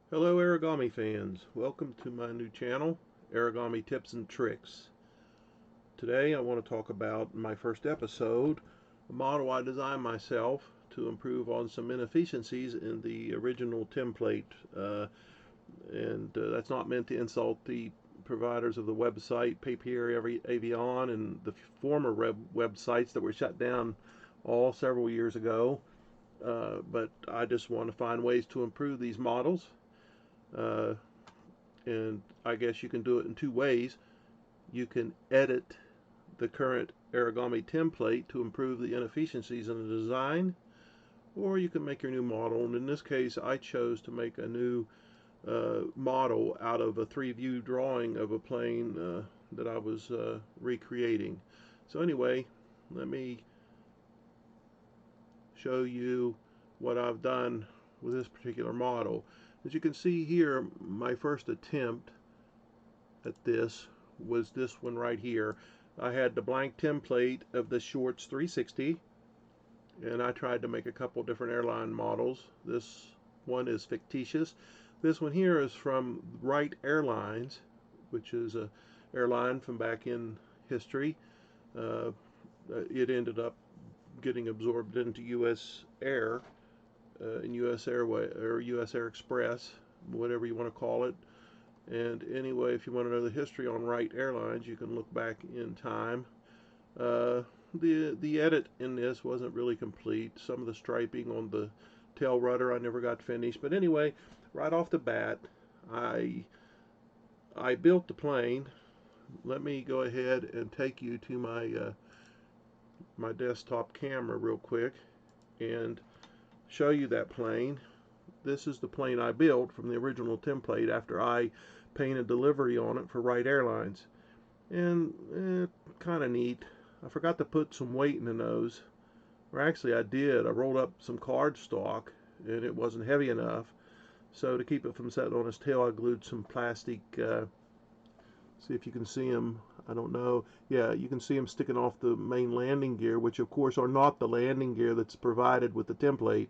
Hello Airigami fans, welcome to my new channel, Airigami Tips and Tricks. Today I want to talk about my first episode, a model I designed myself to improve on some inefficiencies in the original template. That's not meant to insult the providers of the website Papier Avion and the former websites that were shut down all several years ago. But I just want to find ways to improve these models. Uh, and I guess you can do it in two ways. You can edit the current Airigami template to improve the inefficiencies in the design, or you can make your new model. And in this case, I chose to make a new model out of a 3-view drawing of a plane that I was recreating. So anyway, let me show you what I've done with this particular model. As you can see here, my first attempt at this was this one right here. I had the blank template of the Shorts 360, and I tried to make a couple different airline models. This one is fictitious. This one here is from Wright Airlines, which is a airline from back in history. Uh, it ended up getting absorbed into U.S. Air and U.S. Airway or U.S. Air Express, whatever you want to call it. And anyway, if you want to know the history on Wright Airlines, you can look back in time. Uh, the edit in this wasn't really complete. Some of the striping on the tail rudder I never got finished. But anyway, right off the bat, I built the plane. Let me go ahead and take you to my desktop camera real quick and show you that plane. This is the plane I built from the original template after I painted the livery on it for Wright Airlines. And kind of neat. I forgot to put some weight in the nose. Or actually I did. I rolled up some cardstock and it wasn't heavy enough. So to keep it from setting on its tail, I glued some plastic, see if you can see them. I don't know. Yeah, you can see them sticking off the main landing gear, which of course are not the landing gear that's provided with the template.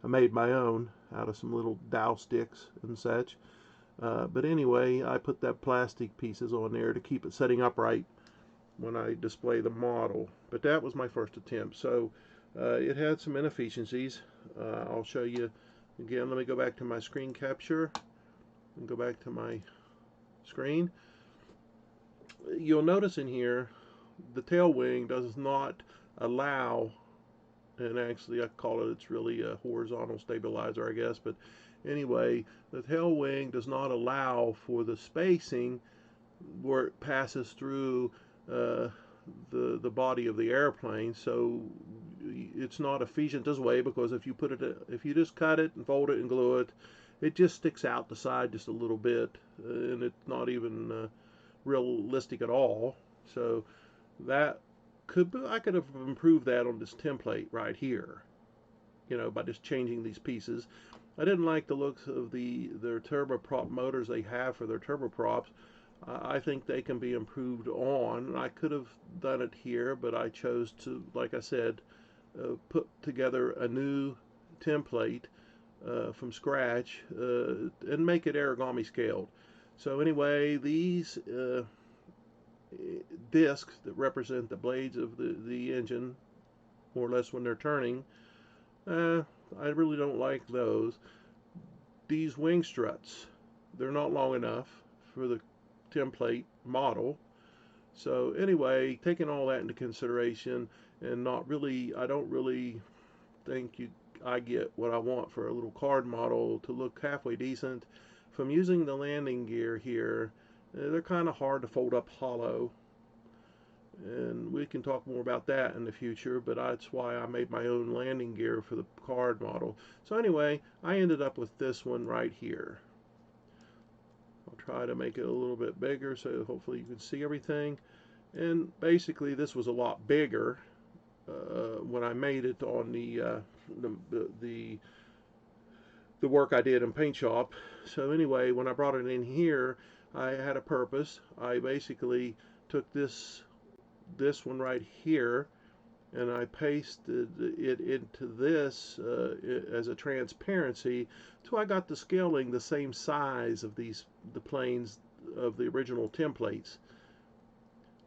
I made my own out of some little dowel sticks and such. But anyway, I put that plastic pieces on there to keep it setting upright when I display the model. But that was my first attempt. So it had some inefficiencies. I'll show you again. Let me go back to my screen capture and go back to my screen. You'll notice in here the tail wing does not allow, and actually I call it, it's really a horizontal stabilizer I guess, but anyway, the tail wing does not allow for the spacing where it passes through the body of the airplane. So it's not efficient this way, because if you just cut it and fold it and glue it, it just sticks out the side just a little bit, and it's not even realistic at all. So that I could have improved that on this template right here, by just changing these pieces. I didn't like the looks of their turboprop motors they have for their turboprops. I think they can be improved on. I could have done it here, but I chose to, like I said, put together a new template from scratch and make it Airigami scaled. So anyway, these discs that represent the blades of the engine, more or less when they're turning, I really don't like those. These wing struts, they're not long enough for the template model. So anyway, taking all that into consideration, and I don't really think I get what I want for a little card model to look halfway decent. From using the landing gear here, they're kind of hard to fold up hollow, and we can talk more about that in the future, but that's why I made my own landing gear for the card model. So anyway, I ended up with this one right here. I'll try to make it a little bit bigger so hopefully you can see everything. And basically this was a lot bigger when I made it on the work I did in paint shop. So anyway, when I brought it in here, I had a purpose. I basically took this one right here and I pasted it into this as a transparency, so I got the scaling the same size of the planes of the original templates.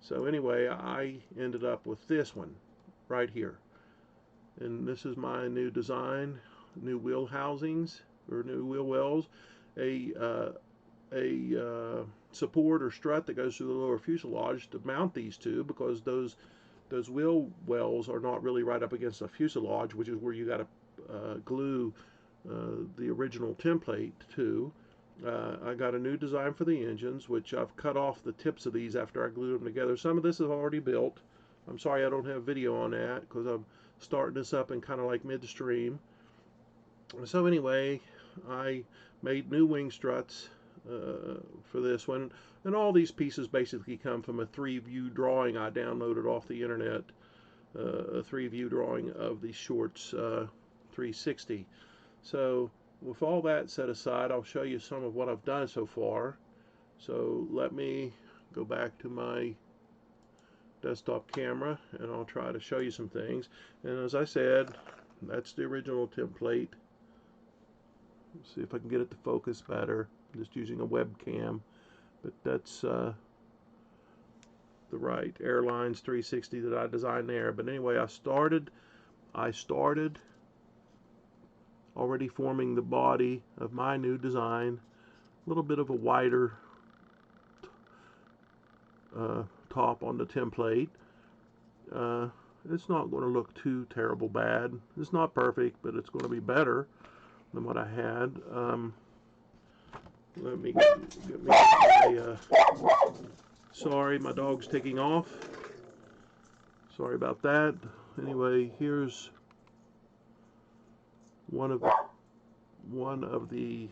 So anyway, I ended up with this one right here, and this is my new design, new wheel housings or new wheel wells, a support or strut that goes through the lower fuselage to mount these two, because those wheel wells are not really right up against the fuselage, which is where you got to glue the original template to. I got a new design for the engines, which I've cut off the tips of these after I glued them together. Some of this is already built. I'm sorry I don't have video on that because I'm starting this up in kind of like midstream. So anyway, I made new wing struts for this one, and all these pieces basically come from a 3-view drawing I downloaded off the internet, a 3-view drawing of the Shorts 360. So with all that set aside, I'll show you some of what I've done so far. So let me go back to my desktop camera and I'll try to show you some things. And as I said, that's the original template. Let's see if I can get it to focus better. I'm just using a webcam, but that's the right Airlines 360 that I designed there. But anyway, I started already forming the body of my new design. A little bit of a wider top on the template. It's not going to look too terrible bad. It's not perfect, but it's going to be better than what I had. Let me get my, sorry, my dog's taking off. Sorry about that. Anyway, here's one of the,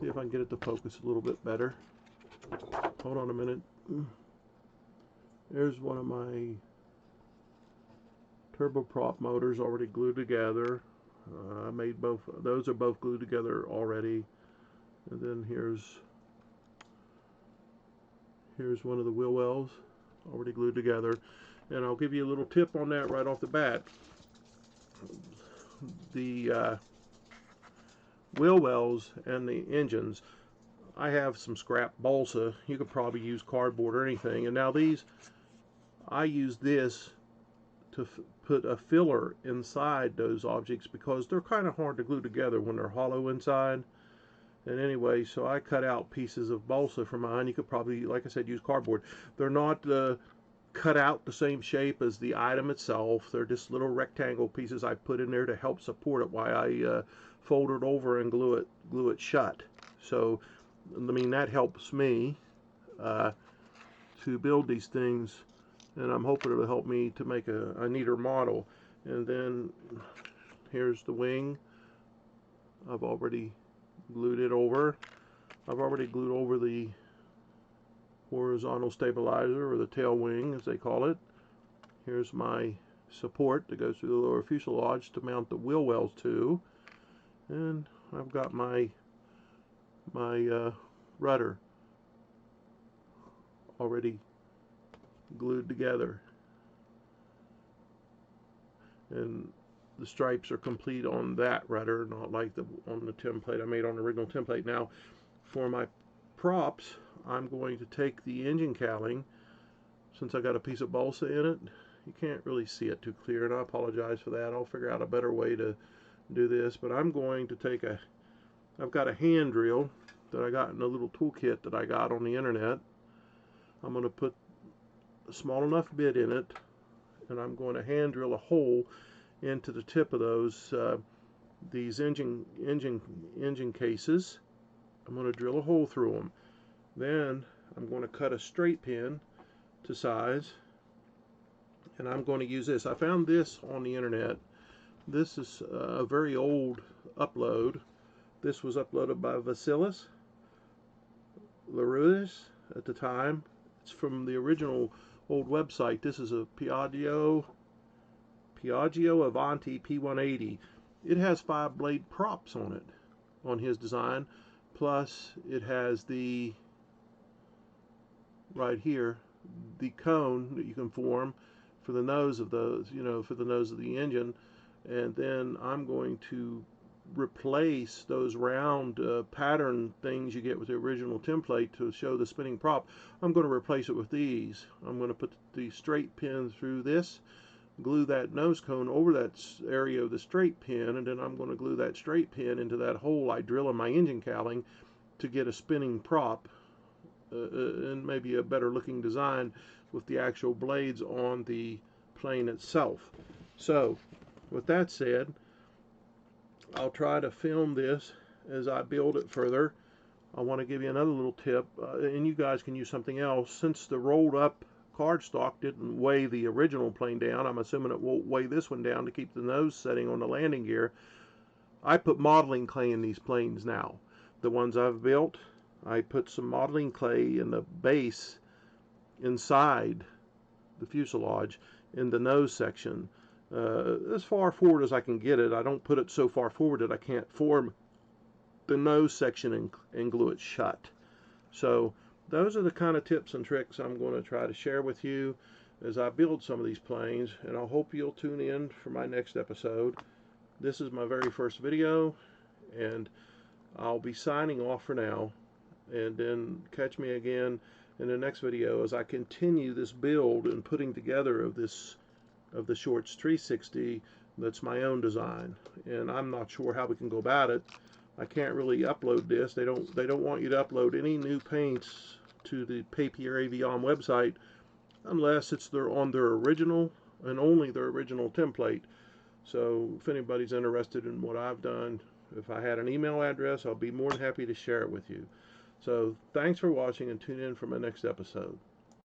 see if I can get it to focus a little bit better. Hold on a minute. There's one of my turboprop motors already glued together. I made both, those are both glued together already. And then here's one of the wheel wells already glued together. And I'll give you a little tip on that right off the bat. The wheel wells and the engines, I have some scrap balsa. You could probably use cardboard or anything. And now these, I use this to put a filler inside those objects because they're kind of hard to glue together when they're hollow inside. And anyway, so I cut out pieces of balsa for mine. You could probably, like I said, use cardboard. They're not cut out the same shape as the item itself. They're just little rectangle pieces I put in there to help support it while I fold it over and glue it shut. So, I mean, that helps me to build these things, and I'm hoping it'll help me to make a neater model. And then here's the wing. I've already glued it over. I've already glued over the horizontal stabilizer, or the tail wing as they call it. Here's my support that goes through the lower fuselage to mount the wheel wells to, and I've got my rudder already glued together, and the stripes are complete on that rudder, not like on the template I made on the original template. Now for my props, I'm going to take the engine cowling. Since I got a piece of balsa in it, you can't really see it too clear, and I apologize for that. I'll figure out a better way to do this, but I'm going to take I've got a hand drill that I got in a little toolkit that I got on the internet. I'm going to put a small enough bit in it, and I'm going to hand drill a hole into the tip of these engine cases. I'm going to drill a hole through them. Then I'm going to cut a straight pin to size, and I'm going to use this. I found this on the internet. This is a very old upload. This was uploaded by Vasilis Larouis at the time. It's from the original old website. This is a Piaggio Avanti P180. It has 5-blade props on it, on his design. Plus it has the, right here, the cone that you can form for the nose of those, for the nose of the engine. And then I'm going to replace those round pattern things you get with the original template to show the spinning prop. I'm going to replace it with these. I'm going to put the straight pin through this, glue that nose cone over that area of the straight pin, and then I'm going to glue that straight pin into that hole I drill in my engine cowling to get a spinning prop and maybe a better looking design with the actual blades on the plane itself. So with that said, I'll try to film this as I build it further. I want to give you another little tip, and you guys can use something else. Since the rolled up cardstock didn't weigh the original plane down, I'm assuming it won't weigh this one down to keep the nose setting on the landing gear. I put modeling clay in these planes now. The ones I've built, I put some modeling clay in the base inside the fuselage in the nose section. As far forward as I can get it. I don't put it so far forward that I can't form the nose section and glue it shut. So those are the kind of tips and tricks I'm going to try to share with you as I build some of these planes, and I hope you'll tune in for my next episode. This is my very first video, and I'll be signing off for now, and then catch me again in the next video as I continue this build and putting together of the Shorts 360 that's my own design. And I'm not sure how we can go about it. I can't really upload this. They don't want you to upload any new paints to the Papier Avion website unless it's on their original and only their original template. So if anybody's interested in what I've done, if I had an email address, I'll be more than happy to share it with you. So thanks for watching, and tune in for my next episode.